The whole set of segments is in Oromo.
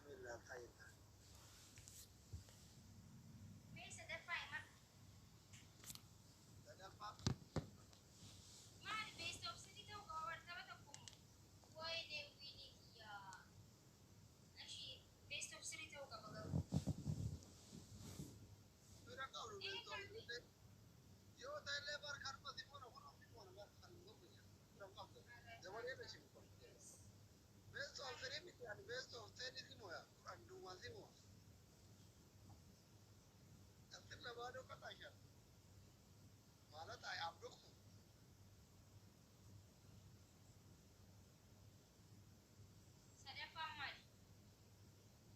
لا طيب ليس دفع تدفع ما أعرف بيست أوف سيتي تو قوار تبتكم وين ويني يا أشي بيست أوف سيتي تو قبل أنا قالوا إيه بيستو كان يو تايلي بار كارما ديمونا ولا ديمونا بار خلوهم يا رمضان ده ولا يلا شيء بيستو فريم يعني بيستو ثاني ديمو يا عندو ما ديمو أصلا ما دو كتاشر مالا تاي عبدكم سدفع مالي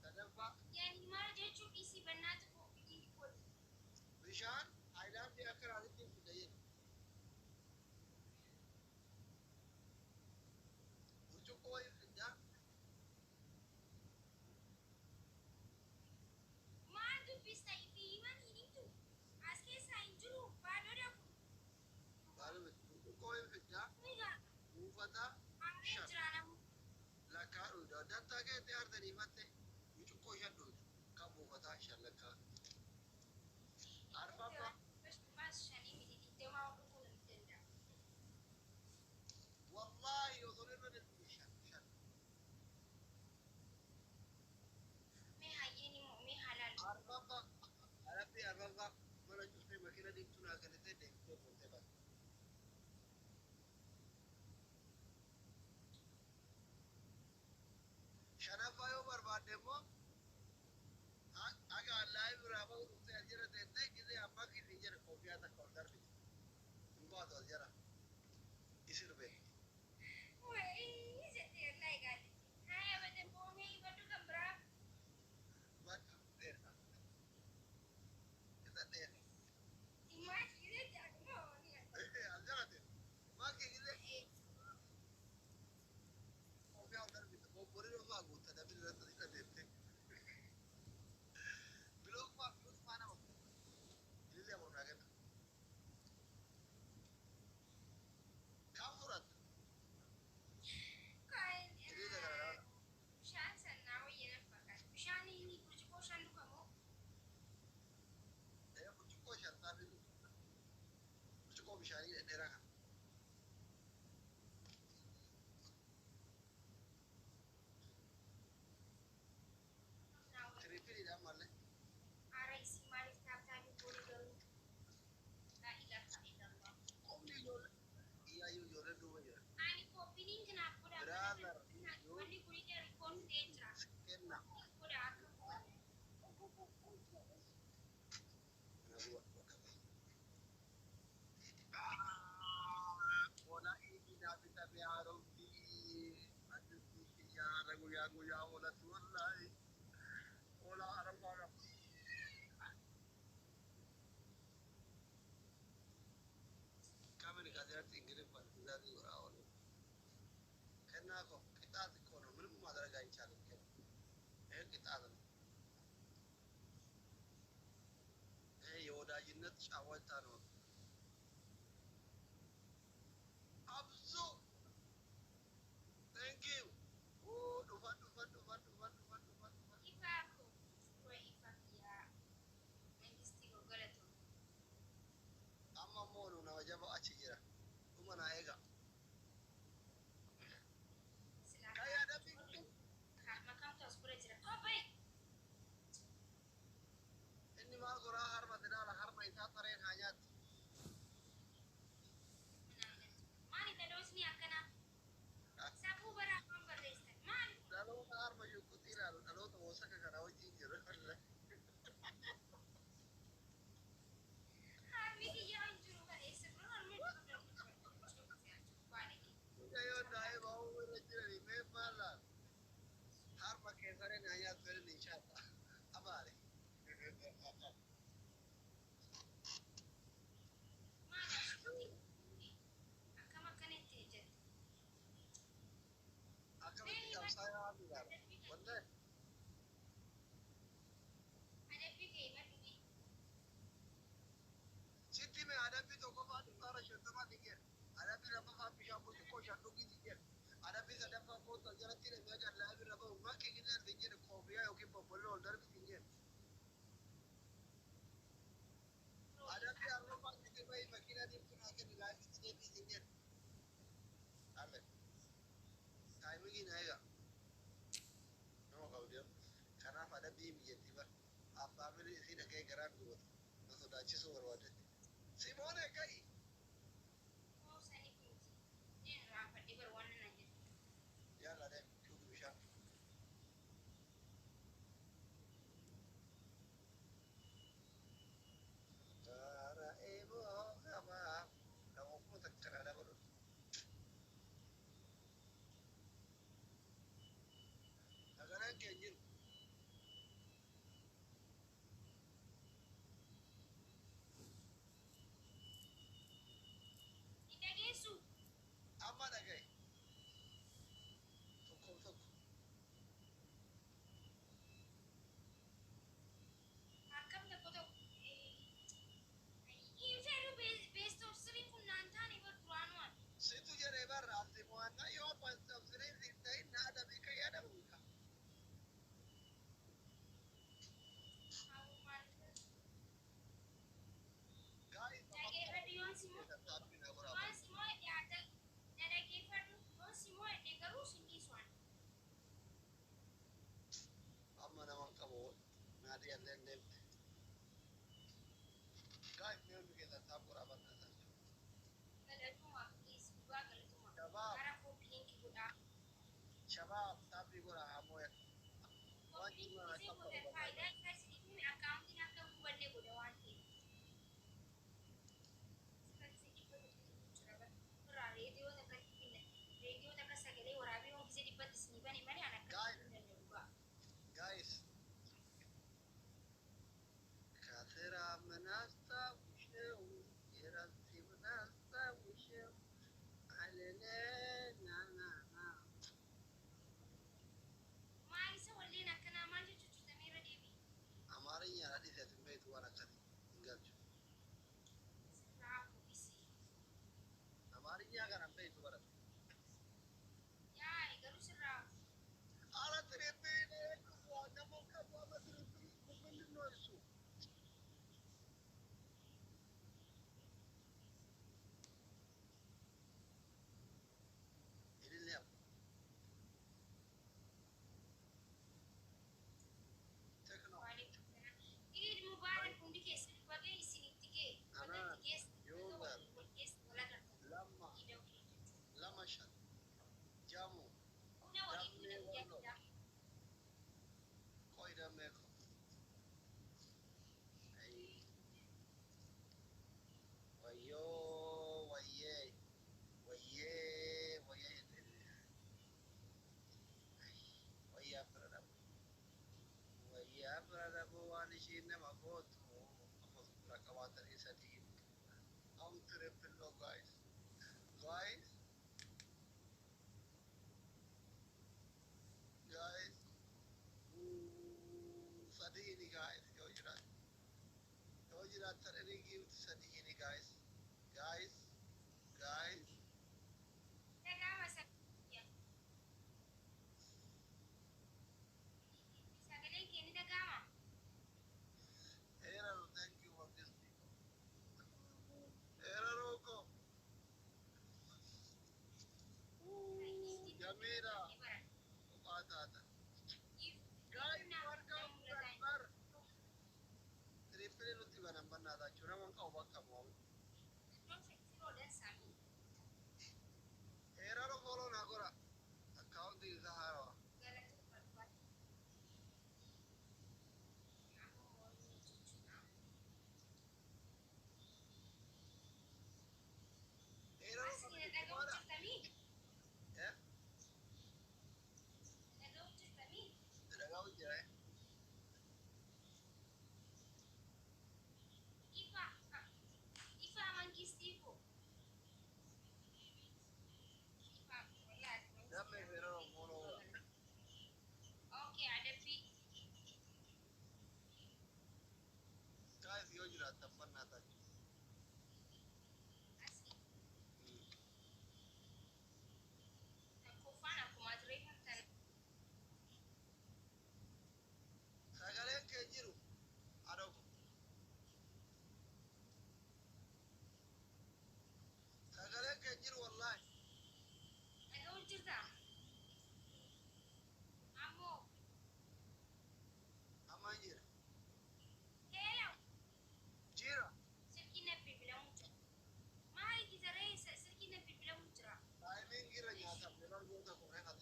تدفع يعني ما جيتشو بيسي بناتكم بدي كل بشان هايلاند دي أكر هذه دي بداية وشو كوي في الجا ما عنده بيستا يبي من هنيتو أسكي ساينجرو بعدو دكم قالوا وشو كوي في الجا ميغا وفتا شان أجرانا لا كارو ده ده تاجي تيار دني ماتة وشو كوي شدود كابو فتا شان لك عارفة با بس ما شاني بدي تدمع بقول تندع والله يظلمنا الشان شان مي هايني مو مي حلال عارفة با عارفة با ولا جزء ما كنا ديمتنا كنا تدين تبون تبان شانا فايو برباد دمو أجا لايف رابع وقت أجرا تنتهي كذا أما كذي جرا كوفيا تكوردر بيت بعد أجرا يصير به وي زتير لاي قال هاي بدي بومي بدو كبرا ما كذا كذا ده ما كذا جاكموني أجرا ده ما كذا كوفيا تكوردر بيت كوفوري ما قلت هذا بيلو تدي تدي بيلو ما أنا بقول اللي أبغى نقول كم فرد كاين اللي ده كذا مشان سناوي ينفقك مشان يني كل كوشان لكمو ده كل شيء كوشان تابي كل شيء كوبيشاني ده راه تريبيني ده ماله عريسي مالك تابتاني بولي قلو لا إله إلا الله قولي يقول يا يقول دوما يا أنا كوبينين كنا كودا برادر ولي كولي كنا ريكون تيجرا كنا كودا عكا ولا إيدنا بتبع ربي أدرك يا رجل يا ولا والله ولا أربعة كامل كذا تيجي بنتظر وراء كنا كم كتاب كنا من ما درجة إن شاء الله كنا إيه كتاب إيه يودا جنة شاوال تانو أبزو thank you دفن إفاكو شكرا إفاكيا منجستي وغلطو أما مونو نوجب أشجرا ثم نايجا كيا دبي makam tu asbura jira tobai إني ما أقرأ هرم دلالة هرم إنت طريق حاجات mani terus ni akana sabu bara kam berdesta mani دلالة هرم يكتير دلالة توسك كنا وجين جرا ha miki ya anjuru ba ese bro har me كيا داي باو ورجلا لي مالا هرم كيسر حاجات فيل إن شاء الله أبالي mana shuti akama kane tejet أكمل كم ساعة أبغى والله ada pigi maduni ستي من أنا بيتو كم أنا ترى شو تما تيجي أنا بيلا ما فاهم بيشام بوتو كوش أنا دوكي تيجي Ada bisa dapat foto jalan tidak ngajar lagi berapa umat kita tinggal kopi ya oke popolo dari tinggal. Ada biar rumah kita bayi makinan di pun akan lagi tidak tinggal. Amin. Kaya begini ya. No kau dia. Karena pada bim ya tiba. Apa beli sini kayak gerak dulu. Sudah cisu berwadah. Simone kai. Oh, saya ini kunci. Ini rapat di berwarna aja. Ya lah deh. Tunggu bisa. Cara ibu apa? Kamu pun tak ada baru. Agak anjir. Tidak gesu. Aman aja. Tuk. Hakam da foto. Ini saya best of 3 pun nanti berkurangan. Situ jadi barra semua na yo pas subscribe kita ini ada mereka ya ada buka. Aku mantap. Guys, Lagi radio semua. tapi na berapa? Semua semua ada. Ada giver semua ada terus ini soal. Amma naman kamu ngadi yang lendem. Guys, may kita tapur aban na sa. Kalau tu mak is gua kalau tu mak. Shabab, Sekarang aku pilih kita. shabab, tapi gura amo ya. Kopi ini boleh faedah saya sedikit accounting akan buat dia boleh wanti. Sekarang sedikit boleh cerita. Orang radio tak kena radio tak kesagari orang abi mau bisa dibuat di sini bani mana anak Guys. dan juga. Guys. Kathira manasta wushew, irasi manasta wushew. Alele na. Ma isa wali nak kena manja cucu Samira Devi.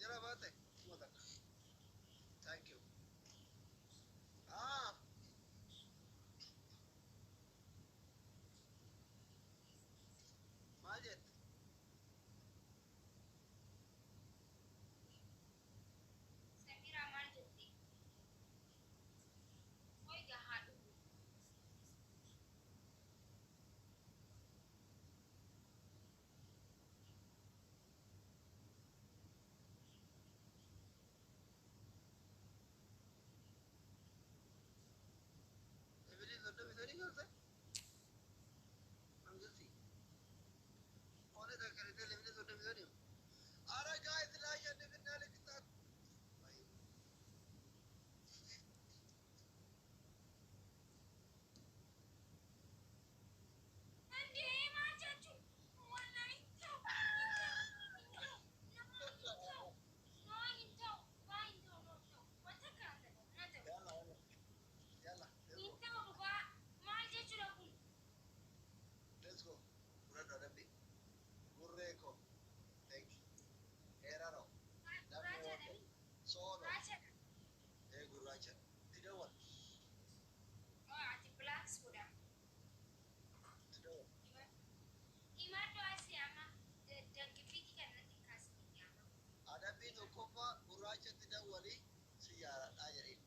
Jarabate. Thank you. Ah, Majid. Samira maal jette? Hoy gahaa dhufu. Ebili zote misali karte. Angasi. Kone da karite lebili zote misali. Ara guys, la ya ne finale kitab. Ande maal jechuun? Wallahi hin ta'u. Hin ta'u. Nama hin ta'u. No hin ta'u. Waa hin ta'u no ta'u. Wanta kana ta'u. Na ta'u. Yalla, yalla. Hin ta'u dhugaa. Maal jechuudha kun? Let's go. Pura dodabi. Gurreko. Thank you. Eraro. Gurraacha dami. Solo. Gurraachadha. Gurracha. Tidawal. Oh ati blacks godha. Tidawal. Himadhu asii amma dangifiitii kanatti kaasanii amma. Adabi tokkoffa gurracha tidawali siyaaradhaa jedheen.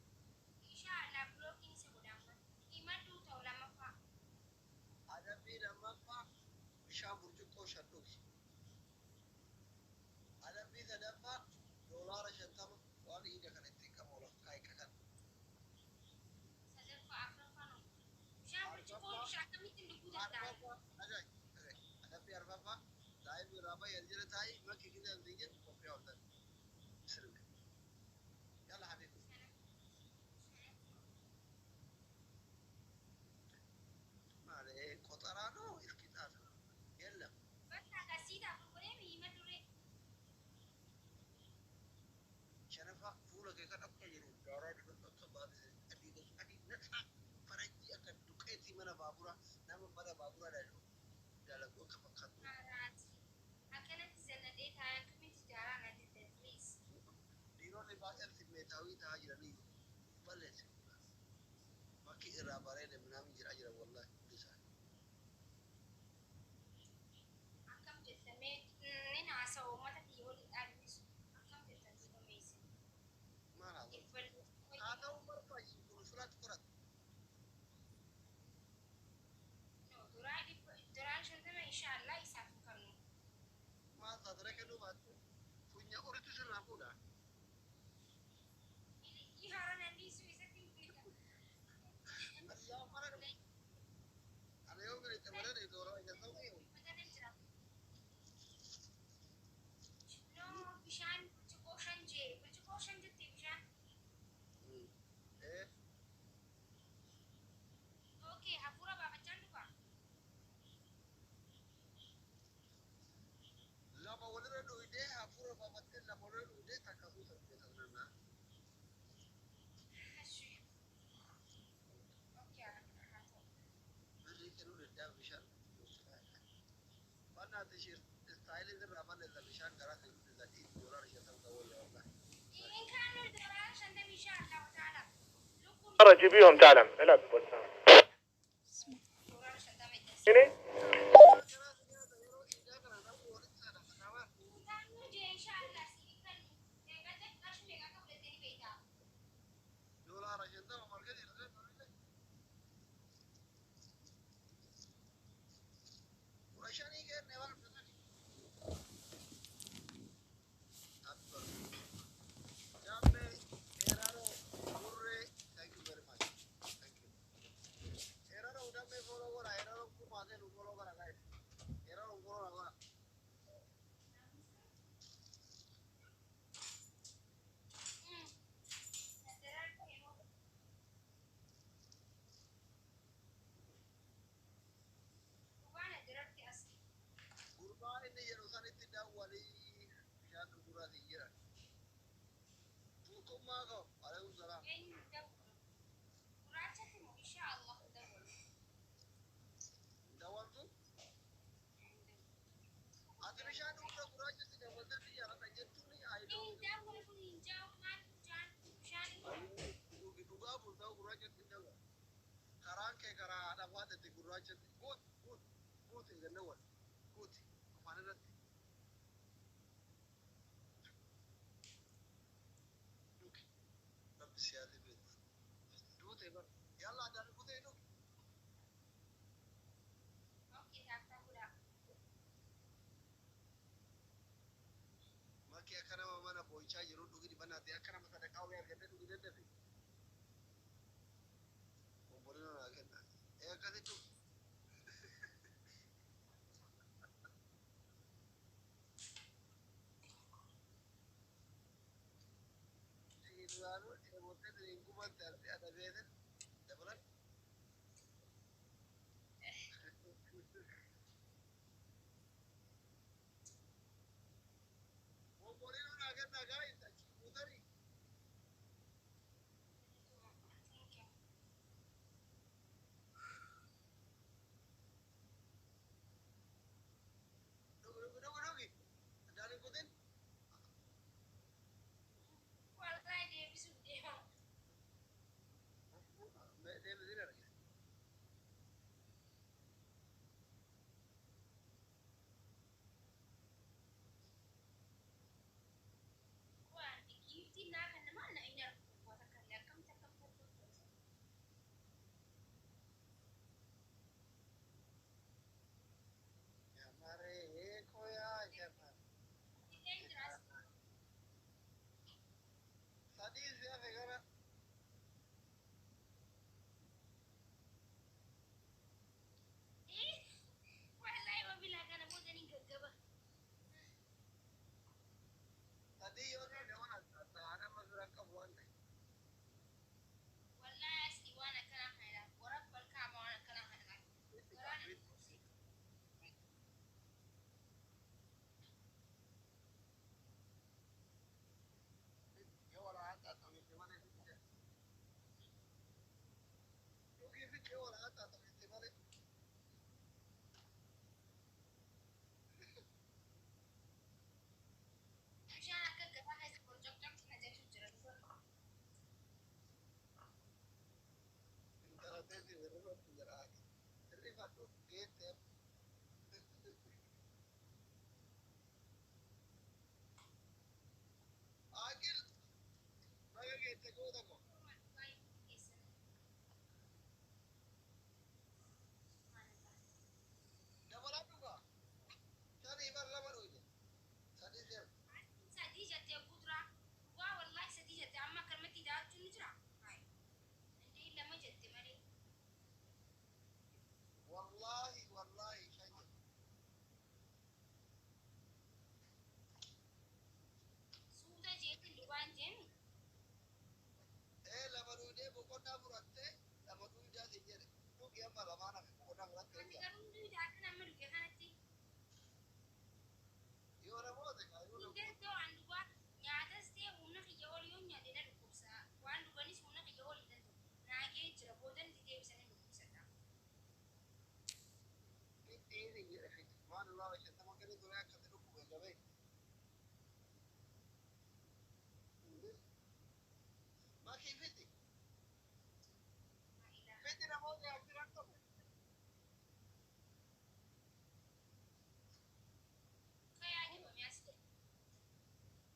Inshallah blocking isa godha amma. Himadhu ta'u lamaffaa. Adabi lammaffaa bishaan burcuqqoo shan dhugi. Adabi sadaffaa $50 waan dhiiga kana ittiin qabu olaaf kaayika kan. Sadaffaa afuraffaa no. Bishaan burcuqqoo bishaan akkamittiin dhuguu danda'a? Adabi arfaffaa daa'imni irraa bayyana jira taa'ee bakki gina hin jedhu qophii ooltan. Sirbi. Yalla habibi. Maalee qoxaraa noo iskitaata. Yalla. Bakka akkasiidhaaf godhee himadhu ree. Shanaffaa fuula kee kan akka jiru daaraa dudun akka baatee adii nasaa faranjii akka duqeetii mana baaburaa nama mana baaburaa dalaguu akka fakkaatu. Haaraati. Akkanatti zannadhee taa'an kamitti daaraa na dedda please. Dhiironni baay'een simmeetaawii ta'aa jiranii balleessi. Bakki irraa bareede minaamin jiraa jira wallaahi hundi isaanii. Akkam jettamee inni haasa'u uummata biyya waliin dhaabbisu. Akkam jettamee dhumeesse. Maal haa ta'u? Eebbal. Haa ta'uu barbaachisu kun fulaatti qorata. No duraan shantama inshallah isaaf kannu. Maal ta'a ture kennuu baatte funya uritu sirraa fuudha. Ilii haara nandiisuu isatti hin beeka. Addaa mara dhufu. Ana yoo bilisa malee dooroo ija ta'uu yoo. Mata jira. No bishaan burcuqqoo shan jee burcuqqoo shan jettee bishaan. Okay hafuura baafachaan dhufa. Lama walirra dhuydee hafuura baafattee lama walirra dhuydee takka fuuta dhufe ta'uu Ashi. Okay haa ta'u. birrii kennuu dadhabe bishaan. Waan ati istaayilii irraa balleessa bishaan garaa kan guddisa $50 ta'uu wallaahi. إن كانوا الدراسة عندهم إشارة وتعالى. خرج بيهم تعلم لا تبصر هنا Dhugaa murtaa'u gurraachatti dhagaa. Karaan kee karaa haadha baadhate gurraachatti guuti gannawwan guuti afaan irratti dhugi rabbi siyaati beektu duute bar yalla adaan guutee dhugi makki akka nama mana boo'ichaa jiru dhugi dhibanaate akka nama sadaqaa wayii argatee dhugi dadhabe obbolina naa kenna akkasitti dhugi. Lalu emosi lingkungan tapi ada beda, dapat? Mau boleh lu naga itu putari. Dogi. Ada ikutin? Dia berdiri lagi. Ya mare, koya jangan. Tadi saya negara. Tadi orang dewan ada masalah kabuan. Yo orang atas tapi gimana itu? Oke, yo orang atas tapi gimana? Interatensi berubah penjara. Terlibat tuh gitu. Akhir, lagi gitu gue udah kok. Dapat apa kok? Cari ibar lama dulu. Tadi siap. Wallahi syahid. Lama dulu dia bukan dapur ante, lama dulu dia sihir. Lu kiam malam mana? Bukan ngeliat kerja. Yo orang mau deh, kalau lu ini ya, mana lu aja sama kali tuh ya kata lu bukan gawe. Makin fiti. Fiti na mau dia akhiran tuh.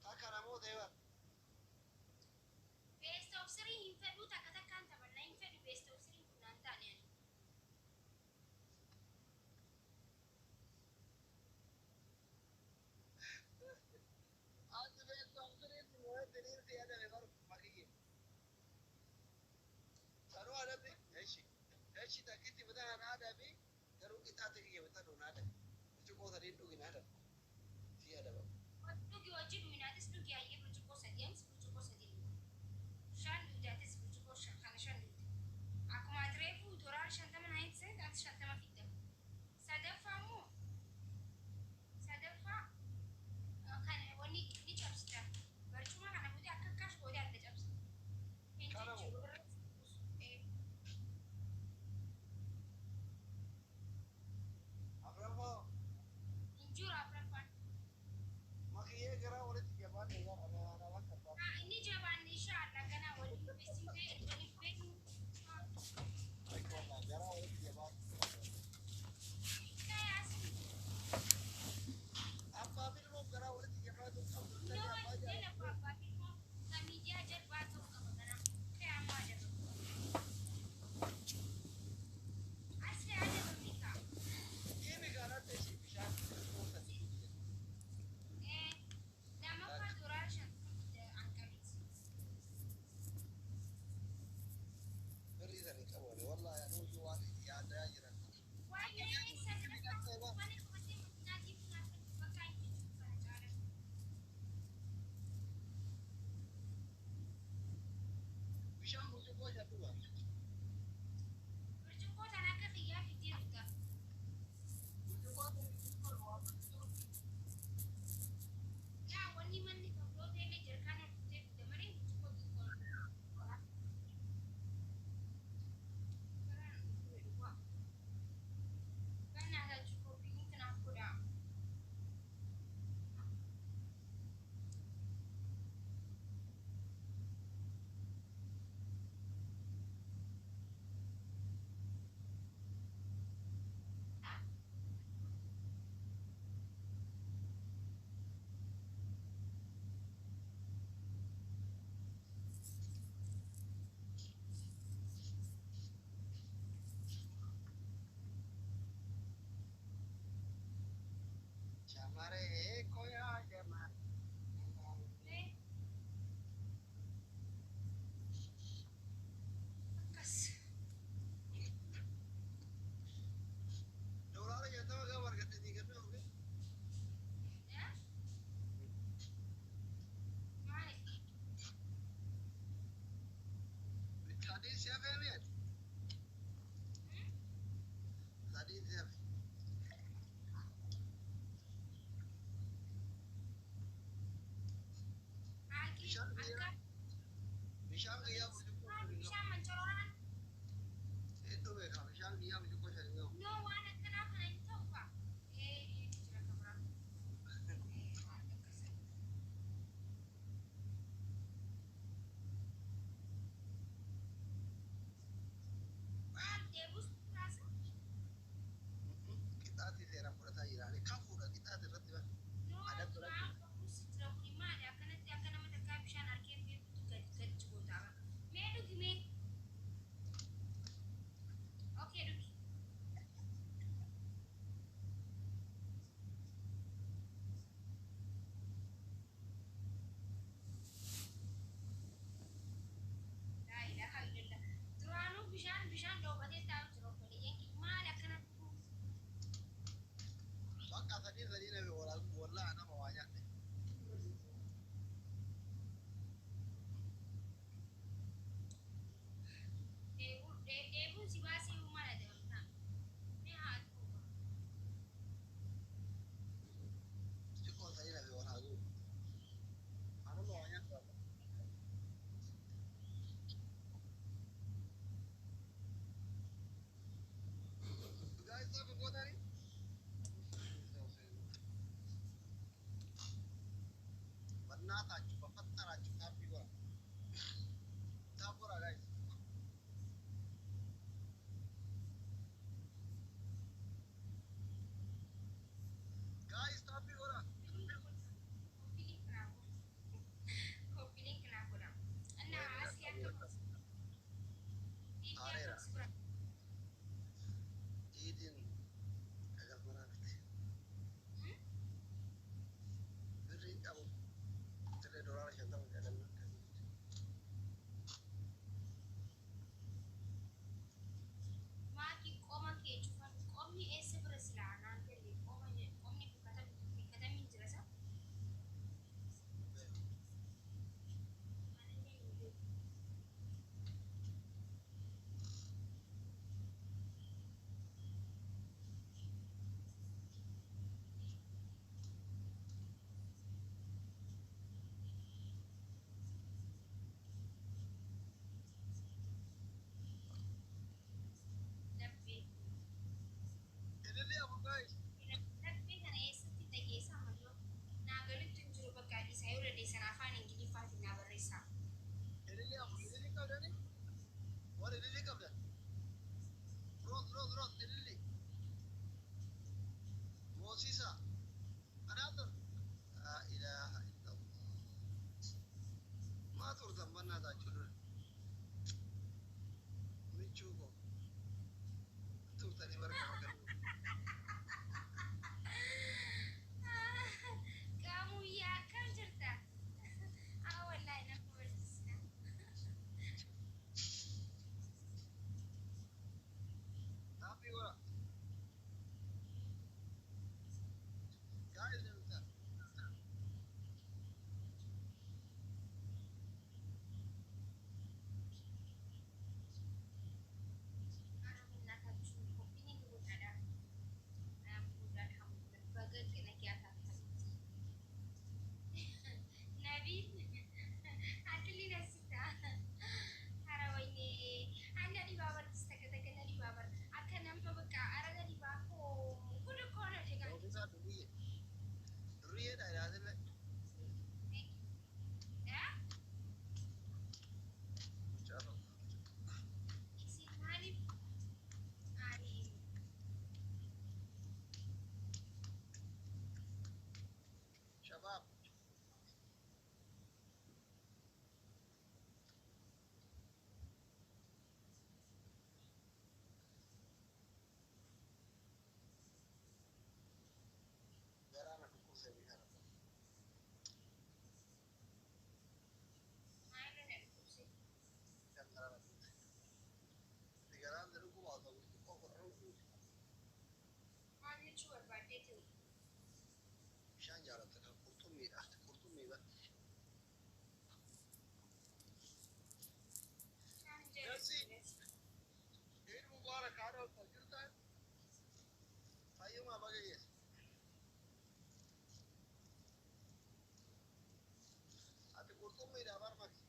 Kakak na mau dewa. Aja besok sering semua terir sih ada lebar makin. Saru ada bi, Aishi tak kita betul ada bi, terus kita tinggi betul ada. Cukup tadi itu gini ada. Si ada bang. Abraham, jechuu barbaadee ta'u. Bishaan jaalatta kan qurxummiidha. Qurxummiidha. Merci. Eid Mubarak haadha wal jirtan. Fayyumaa bagayees. Ati qurxummiidha barmaqsi.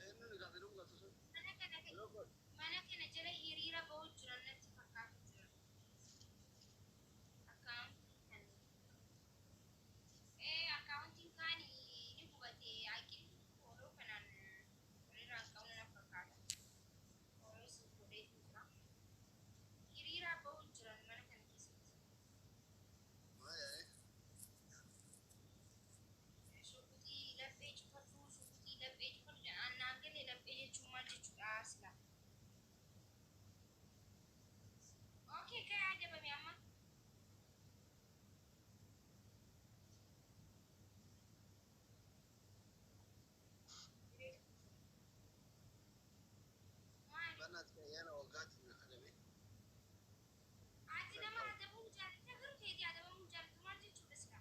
Eenyuun egaa fedhuu galtu sun? Mana kana jala hiriira ba'uu jiran natti fakkaatu jira. Akkaawuntiin kaan ni gubate haqni ooluu kanaan hiriiraan ka'uu na fakkaata. Ooluu sun godhee jira. Hiriira ba'uu jiran mana kana keessatti. Shukutii laphee cufatu annaan galee laphee jechuun maal jechuudha sila. Okay, kaya adabame amma. Banaat yana waggaatti na adame. Ati nama adabuun jaallatee garuu keetii adabamuun jaallatu maal jechuudha sila.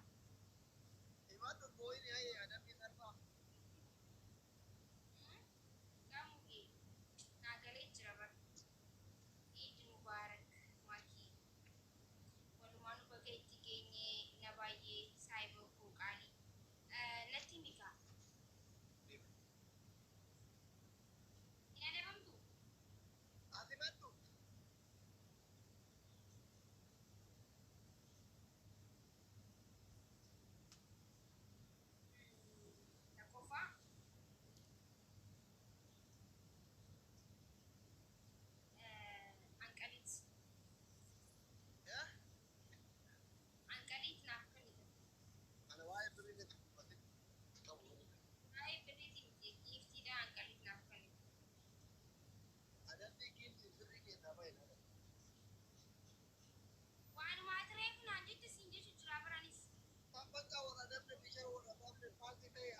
Imaatu boo'ini hayee adamni darbaa. Gamuge naagalee jira bar. Eid Mubarak maakii. Walumaan baga itti geenye na baay'ee saayiboo qooqaanii. Natti mikaa. Hin adabamtu? Ati maddu. Tokkoffaa. Anqaliit. Yaa? Anqaliit naaf kennite. Ana waa'ee birrii natti dubbate. Qabu. Baay'ee birriitiin giiftiidha anqaliit naaf kennite. Adamni giifti birrii keessaa bahe na adame. Waanuma ati reefu naan jette siin jechu jira baranis. Bakka wal adamne bishaan wal adamne maalti ta'e